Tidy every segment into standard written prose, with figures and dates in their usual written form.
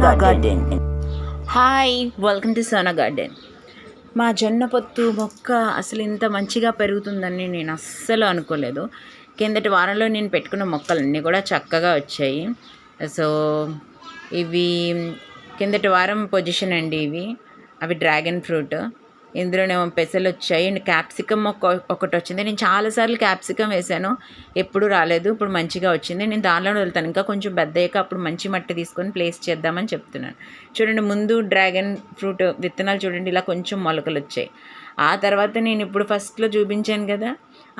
Garden. Hi, welcome to Sona garden. మా జొన్న పొత్తు మొక్క అసలు ఇంత మంచిగా పెరుగుతుందని నేను అస్సలు అనుకోలేదు. కిందటి వారంలో నేను పెట్టుకున్న మొక్కలన్నీ కూడా చక్కగా వచ్చాయి. సో ఇవి కిందటి వారం పొజిషన్ అండి. అవి డ్రాగన్ ఫ్రూట్. ఇందులోనేమో పెసలు వచ్చాయి అండ్ క్యాప్సికమ్ మొక్క ఒకటి వచ్చింది. నేను చాలాసార్లు క్యాప్సికమ్ వేసాను, ఎప్పుడు రాలేదు. ఇప్పుడు మంచిగా వచ్చింది. నేను దానిలోనే వెళ్తాను. ఇంకా కొంచెం పెద్ద అయ్యాక అప్పుడు మంచి మట్టి తీసుకొని ప్లేస్ చేద్దామని చెప్తున్నాను. చూడండి, ముందు డ్రాగన్ ఫ్రూట్ విత్తనాలు చూడండి, ఇలా కొంచెం మొలకలు వచ్చాయి. ఆ తర్వాత నేను ఇప్పుడు ఫస్ట్లో చూపించాను కదా,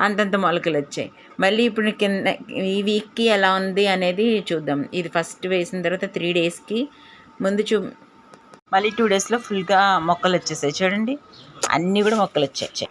అంతంత మొలకలు వచ్చాయి. మళ్ళీ ఇప్పుడు కింద ఈ వీక్కి ఎలా ఉంది అనేది చూద్దాం. ఇది ఫస్ట్ వేసిన తర్వాత 3 డేస్కి ముందు మళ్ళీ 2 డేస్లో ఫుల్గా మొక్కలు వచ్చేసాయి. చూడండి, అన్నీ కూడా మొక్కలు వచ్చాయి.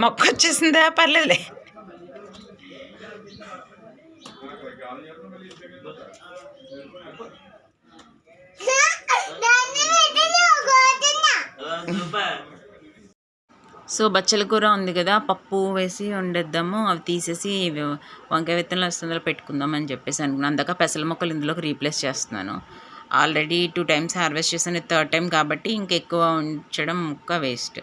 మొక్క వచ్చేసిందా? పర్లేదులే. సో బచ్చల కూర ఉంది కదా, పప్పు వేసి వండేద్దాము. అవి తీసేసి వంకాయ విత్తనాలు వస్తుందో పెట్టుకుందాం అని చెప్పేసి అనుకున్నాను. అందాక పెసల మొక్కలు ఇందులోకి రీప్లేస్ చేస్తున్నాను. ఆల్రెడీ 2 టైమ్స్ హార్వెస్ట్ చేశాను, 3rd టైం కాబట్టి ఇంకెక్కువ ఉంచడం మొక్క వేస్ట్.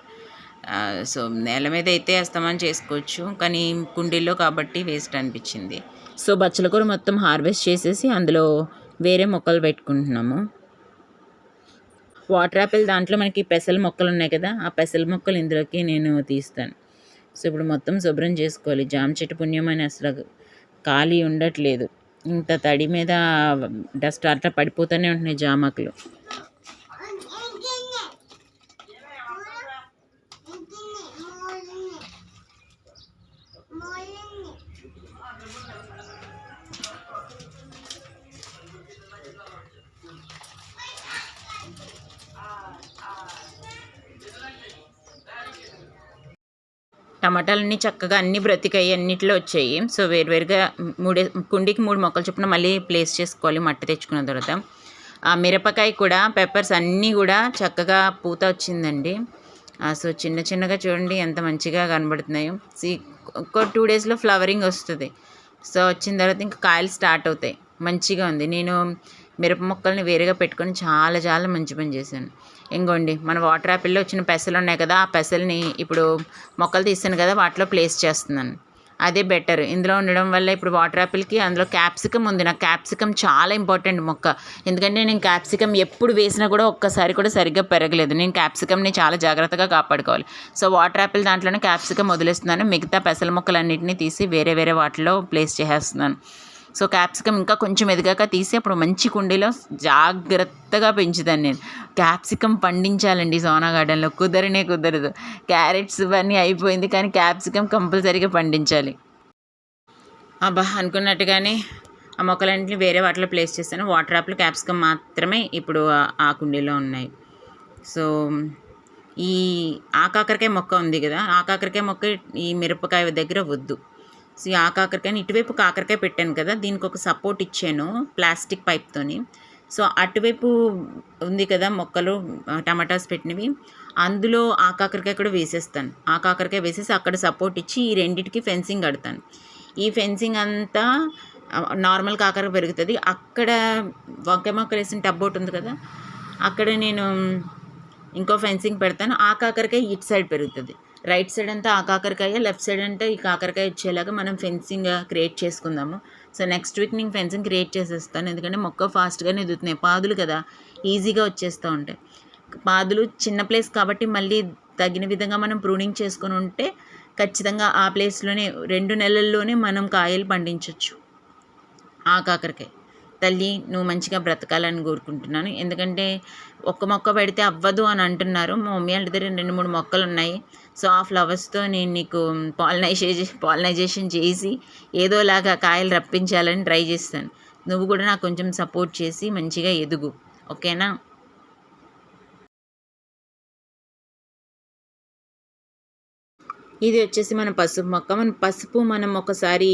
సో నేల మీద అయితే వేస్తామని చేసుకోవచ్చు, కానీ కుండీల్లో కాబట్టి వేస్ట్ అనిపించింది. సో బచ్చల కూర మొత్తం హార్వెస్ట్ చేసేసి అందులో వేరే మొక్కలు పెట్టుకుంటున్నాము. వాటర్ యాపిల్ దాంట్లో మనకి పెసల మొక్కలు ఉన్నాయి కదా, ఆ పెసల మొక్కలు ఇందులోకి నేను తీస్తాను. సో ఇప్పుడు మొత్తం శుభ్రం చేసుకోవాలి. జామ చెట్టు పుణ్యం అని అసలు ఖాళీ ఉండట్లేదు. ఇంత తడి మీద డస్ట్ అట్లా పడిపోతూనే ఉంటున్నాయి జామాకులు. టమాటాలన్నీ చక్కగా అన్నీ బ్రతికాయి, అన్నిట్లో వచ్చాయి. సో వేరువేరుగా కుండీకి 3 మొక్కలు చొప్పున మళ్ళీ ప్లేస్ చేసుకోవాలి మట్టి తెచ్చుకున్న తర్వాత. ఆ మిరపకాయ కూడా, పెప్పర్స్ అన్నీ కూడా చక్కగా పూత వచ్చిందండి. సో చిన్న చిన్నగా చూడండి ఎంత మంచిగా కనబడుతున్నాయో. ఒక 2 డేస్లో ఫ్లవరింగ్ వస్తుంది. సో వచ్చిన తర్వాత ఇంకా కాయలు స్టార్ట్ అవుతాయి. మంచిగా ఉంది. నేను మిరప మొక్కల్ని వేరేగా పెట్టుకొని చాలా చాలా మంచి పని చేశాను. ఇంకోండి, మన వాటర్ యాపిల్లో వచ్చిన పెసలు ఉన్నాయి కదా, ఆ పెసల్ని ఇప్పుడు మొక్కలు తీస్తాను కదా వాటిలో ప్లేస్ చేస్తున్నాను. అదే బెటర్. ఇందులో ఉండడం వల్ల ఇప్పుడు వాటర్ యాపిల్కి అందులో క్యాప్సికమ్ ఉంది. నాకు క్యాప్సికమ్ చాలా ఇంపార్టెంట్ మొక్క. ఎందుకంటే నేను క్యాప్సికమ్ ఎప్పుడు వేసినా కూడా ఒక్కసారి కూడా సరిగ్గా పెరగలేదు. నేను క్యాప్సికమ్ని చాలా జాగ్రత్తగా కాపాడుకోవాలి. సో వాటర్ యాపిల్ దాంట్లోనే క్యాప్సికమ్ వదిలేస్తున్నాను. మిగతా పెసల మొక్కలన్నింటినీ తీసి వేరే వేరే వాటిలో ప్లేస్ చేసేస్తున్నాను. సో క్యాప్సికమ్ ఇంకా కొంచెం ఎదిగాక తీసి అప్పుడు మంచి కుండీలో జాగ్రత్తగా పెంచుతాను నేను. క్యాప్సికమ్ పండించాలండి సోనా గార్డెన్లో, కుదరదు. క్యారెట్స్ ఇవన్నీ అయిపోయింది, కానీ క్యాప్సికమ్ కంపల్సరీగా పండించాలి. అబ్బా, అనుకున్నట్టుగానే ఆ మొక్కలన్నింటినీ వేరే వాటిలో ప్లేస్ చేస్తాను. వాటర్ యాపిల్, క్యాప్సికమ్ మాత్రమే ఇప్పుడు ఆ కుండీలో ఉన్నాయి. సో ఈ కాకరకాయ మొక్క ఉంది కదా, కాకరకాయ మొక్క ఈ మిరపకాయ దగ్గర వద్దు. సో ఆ కాకరకాయని ఇటువైపు కాకరకాయ పెట్టాను కదా, దీనికి ఒక సపోర్ట్ ఇచ్చాను ప్లాస్టిక్ పైప్తోని. సో అటువైపు ఉంది కదా మొక్కలు, టమాటాస్ పెట్టినవి, అందులో ఆ కాకరకాయ కూడా వేసేస్తాను. ఆ కాకరకాయ వేసేసి అక్కడ సపోర్ట్ ఇచ్చి ఈ రెండింటికి ఫెన్సింగ్ కడతాను. ఈ ఫెన్సింగ్ అంతా నార్మల్ కాకరకాయ పెరుగుతుంది. అక్కడ వంకాయ మొక్కలు వేసిన టబ్ ఒకటి ఉంది కదా, అక్కడ నేను ఇంకో ఫెన్సింగ్ పెడతాను. ఆ కాకరకాయ ఇటు సైడ్ పెరుగుతుంది. రైట్ సైడ్ అంతా ఆ కాకరకాయ, లెఫ్ట్ సైడ్ అంటే ఈ కాకరకాయ వచ్చేలాగా మనం ఫెన్సింగ్ క్రియేట్ చేసుకుందాము. సో నెక్స్ట్ వీక్ నేను ఫెన్సింగ్ క్రియేట్ చేసేస్తాను. ఎందుకంటే మొక్క ఫాస్ట్గానే ఎదుగుతున్నాయి. పాదులు కదా, ఈజీగా వచ్చేస్తూ ఉంటాయి. పాదులు చిన్న ప్లేస్ కాబట్టి మళ్ళీ తగిన విధంగా మనం ప్రూనింగ్ చేసుకొని ఉంటే ఖచ్చితంగా ఆ ప్లేస్లోనే 2 నెలల్లోనే మనం కాయలు పండించవచ్చు. ఆ కాకరకాయ తల్లి, నువ్వు మంచిగా బ్రతకాలని కోరుకుంటున్నాను. ఎందుకంటే ఒక్క మొక్క పెడితే అవ్వదు అని అంటున్నారు. మా మమ్మీ వాళ్ళ దగ్గర 2-3 మొక్కలు ఉన్నాయి. సో ఆ ఫ్లవర్స్తో నేను నీకు పాలినైజేషన్ చేసి ఏదోలాగా కాయలు రప్పించాలని ట్రై చేస్తాను. నువ్వు కూడా నాకు కొంచెం సపోర్ట్ చేసి మంచిగా ఎదుగు, ఓకేనా? ఇది వచ్చేసి మన పసుపు మొక్క. మన పసుపు మనం ఒకసారి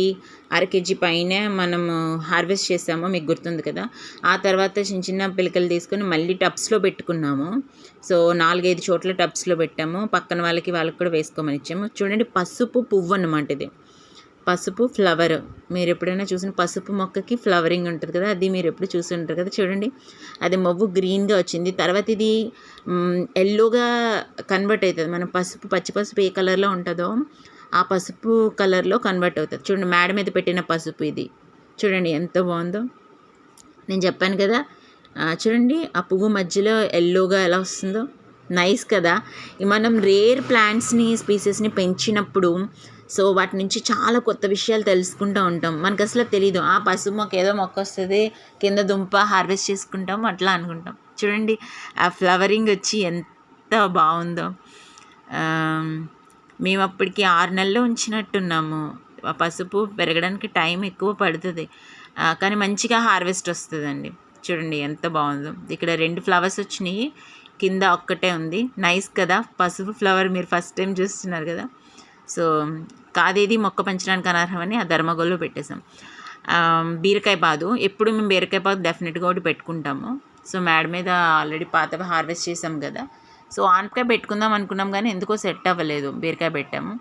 1/2 kg పైనే మనము హార్వెస్ట్ చేసాము, మీకు గుర్తుంది కదా. ఆ తర్వాత చిన్న చిన్న పిలకలు తీసుకొని మళ్ళీ టబ్స్లో పెట్టుకున్నాము. సో 4-5 చోట్ల టబ్స్లో పెట్టాము. పక్కన వాళ్ళకి కూడా వేసుకోమని ఇచ్చాము. చూడండి, పసుపు పువ్వు అన్నమాట ఇది. పసుపు ఫ్లవర్. మీరు ఎప్పుడైనా చూసిన పసుపు మొక్కకి ఫ్లవరింగ్ ఉంటుంది కదా, అది మీరు ఎప్పుడు చూసి ఉంటారు కదా. చూడండి, అది మొవ్వు గ్రీన్గా వచ్చింది. తర్వాత ఇది ఎల్లోగా కన్వర్ట్ అవుతుంది. మన పచ్చి పసుపు ఏ కలర్లో ఉంటుందో ఆ పసుపు కలర్లో కన్వర్ట్ అవుతుంది. చూడండి, మేడ మీద పెట్టిన పసుపు ఇది. చూడండి ఎంత బాగుందో. నేను చెప్పాను కదా, చూడండి ఆ పువ్వు మధ్యలో ఎల్లోగా ఎలా వస్తుందో. నైస్ కదా. మనం రేర్ ప్లాంట్స్ని, స్పీసెస్ని పెంచినప్పుడు సో వాటి నుంచి చాలా కొత్త విషయాలు తెలుసుకుంటూ ఉంటాం. మనకు అసలు తెలీదు, ఆ పసుపు మొక్క ఏదో మొక్క వస్తుంది, కింద దుంప హార్వెస్ట్ చేసుకుంటాం అట్లా అనుకుంటాం. చూడండి ఆ ఫ్లవరింగ్ వచ్చి ఎంత బాగుందో. మేము అప్పటికి 6 నెలలు ఉంచినట్టున్నాము. ఆ పసుపు పెరగడానికి టైం ఎక్కువ పడుతుంది, కానీ మంచిగా హార్వెస్ట్ వస్తుందండి. చూడండి ఎంత బాగుందో. ఇక్కడ 2 ఫ్లవర్స్ వచ్చినాయి, కింద ఒక్కటే ఉంది. నైస్ కదా. పసుపు ఫ్లవర్ మీరు ఫస్ట్ టైం చూస్తున్నారు కదా. సో కాదేది మొక్క పెంచడానికి అనర్హమని ఆ ధర్మగోల్లో పెట్టేసాం. బీరకాయ పాదు, ఎప్పుడు మేము బీరకాయ పాదు డెఫినెట్గా ఒకటి పెట్టుకుంటాము. సో మేడ మీద ఆల్రెడీ పాత హార్వెస్ట్ చేసాం కదా. సో ఆనపకాయ పెట్టుకుందాం అనుకున్నాం, కానీ ఎందుకో సెట్ అవ్వలేదు, బీరకాయ పెట్టాము.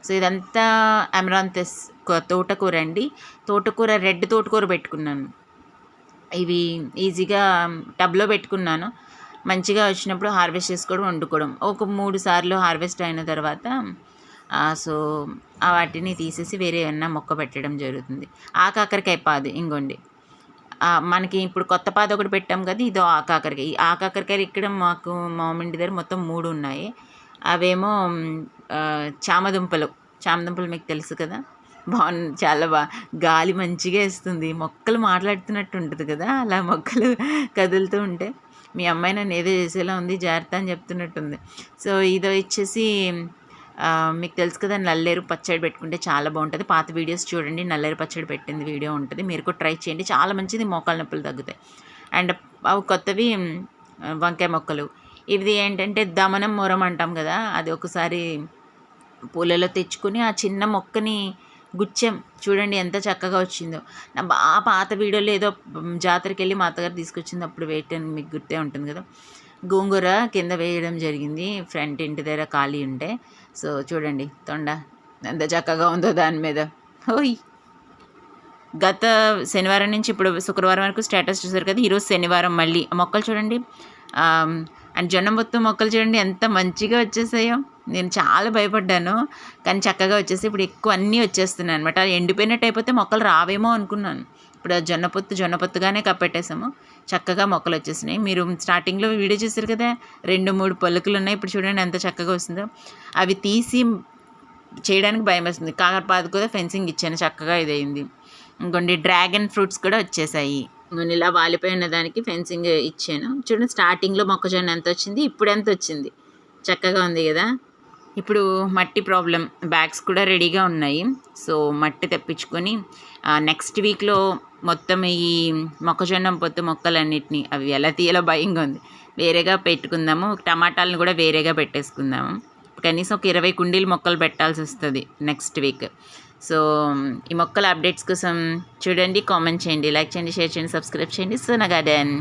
సో ఇదంతా అమరాంతస్ తోటకూర అండి. తోటకూర, రెడ్ తోటకూర పెట్టుకున్నాను. ఇవి ఈజీగా టబ్లో పెట్టుకున్నాను. మంచిగా వచ్చినప్పుడు హార్వెస్ట్ చేసుకోవడం, వండుకోవడం. ఒక 3 సార్లు హార్వెస్ట్ అయిన తర్వాత సో వాటిని తీసేసి వేరే ఏమన్నా మొక్క పెట్టడం జరుగుతుంది. కాకరకాయ పాదు ఇంకోండి. మనకి ఇప్పుడు కొత్త పాదు ఒకటి పెట్టాం కదా, ఇదో కాకరకాయ. ఈ కాకరకాయలు ఇక్కడ మాకు మామిడి దగ్గర మొత్తం 3 ఉన్నాయి. అవేమో చామదుంపలు మీకు తెలుసు కదా. చాలా గాలి మంచిగా వేస్తుంది, మొక్కలు మాట్లాడుతున్నట్టు ఉంటుంది కదా, అలా మొక్కలు కదులుతూ ఉంటే మీ అమ్మాయి నన్ను ఏదో చేసేలా ఉంది, జాగ్రత్త అని చెప్తున్నట్టుంది. సో ఇదో ఇచ్చేసి మీకు తెలుసు కదా, నల్లేరు పచ్చడి పెట్టుకుంటే చాలా బాగుంటుంది. పాత వీడియోస్ చూడండి, నల్లేరు పచ్చడి పెట్టింది వీడియో ఉంటుంది, మీరు కూడా ట్రై చేయండి, చాలా మంచిది, మోకాళ్ళ నొప్పులు తగ్గుతాయి. అండ్ అవి కొత్తవి వంకాయ మొక్కలు. ఇది ఏంటంటే దమనం మొరం అంటాం కదా, అది ఒకసారి పూలలో తెచ్చుకొని ఆ చిన్న మొక్కని గుచ్చాం. చూడండి ఎంత చక్కగా వచ్చిందో. నా బాగా పాత వీడియోలో ఏదో జాతరకి వెళ్ళి మా అత్తగారు తీసుకొచ్చింది, అప్పుడు వేయటానికి మీకు గుర్తే ఉంటుంది కదా. గోంగూర కింద వేయడం జరిగింది, ఫ్రంట్ ఇంటి దగ్గర ఖాళీ ఉంటే. సో చూడండి తొండ ఎంత చక్కగా ఉందో దాని మీద. ఓయ్, గత శనివారం నుంచి ఇప్పుడు శుక్రవారం వరకు స్టేటస్ చూసారు కదా, ఈరోజు శనివారం మళ్ళీ మొక్కలు చూడండి. అండ్ జొన్న మొక్కలు చూడండి ఎంత మంచిగా వచ్చేసాయో. నేను చాలా భయపడ్డాను, కానీ చక్కగా వచ్చేసి ఇప్పుడు ఎక్కువ అన్నీ వచ్చేస్తున్నాయి అనమాట. ఎండిపోయినట్టు అయిపోతే మొక్కలు రావేమో అనుకున్నాను. ఇప్పుడు జొన్నపొత్తుగానే కప్పెట్టేసాము, చక్కగా మొక్కలు వచ్చేసినాయి. మీరు స్టార్టింగ్లో వీడియో చూసారు కదా, 2-3 పలుకులు ఉన్నాయి. ఇప్పుడు చూడండి ఎంత చక్కగా వస్తుందో. అవి తీసి చేయడానికి భయం వస్తుంది. కాకరపాదు కూడా ఫెన్సింగ్ ఇచ్చాను, చక్కగా ఇదైంది. ఇంకొన్ని డ్రాగన్ ఫ్రూట్స్ కూడా వచ్చేసాయి. నేను ఇలా వాలిపోయి ఉన్న దానికి ఫెన్సింగ్ ఇచ్చాను. చూడండి స్టార్టింగ్లో మొక్కజొన్న ఎంత వచ్చింది, ఇప్పుడు ఎంత వచ్చింది, చక్కగా ఉంది కదా. ఇప్పుడు మట్టి ప్రాబ్లం, బ్యాగ్స్ కూడా రెడీగా ఉన్నాయి. సో మట్టి తెప్పించుకొని నెక్స్ట్ వీక్లో మొత్తం ఈ మొక్కజొన్న పొత్తు మొక్కలన్నిటినీ అవి ఎలా తీయాలో భయంగా ఉంది, వేరేగా పెట్టుకుందాము. టమాటాలను కూడా వేరేగా పెట్టేసుకుందాము. కనీసం ఒక 20 కుండీలు మొక్కలు పెట్టాల్సి వస్తుంది నెక్స్ట్ వీక్. సో ఈ మొక్కల అప్డేట్స్ కోసం చూడండి, కామెంట్ చేయండి, లైక్ చేయండి, షేర్ చేయండి, సబ్స్క్రైబ్ చేయండి. సోనా గార్డెన్.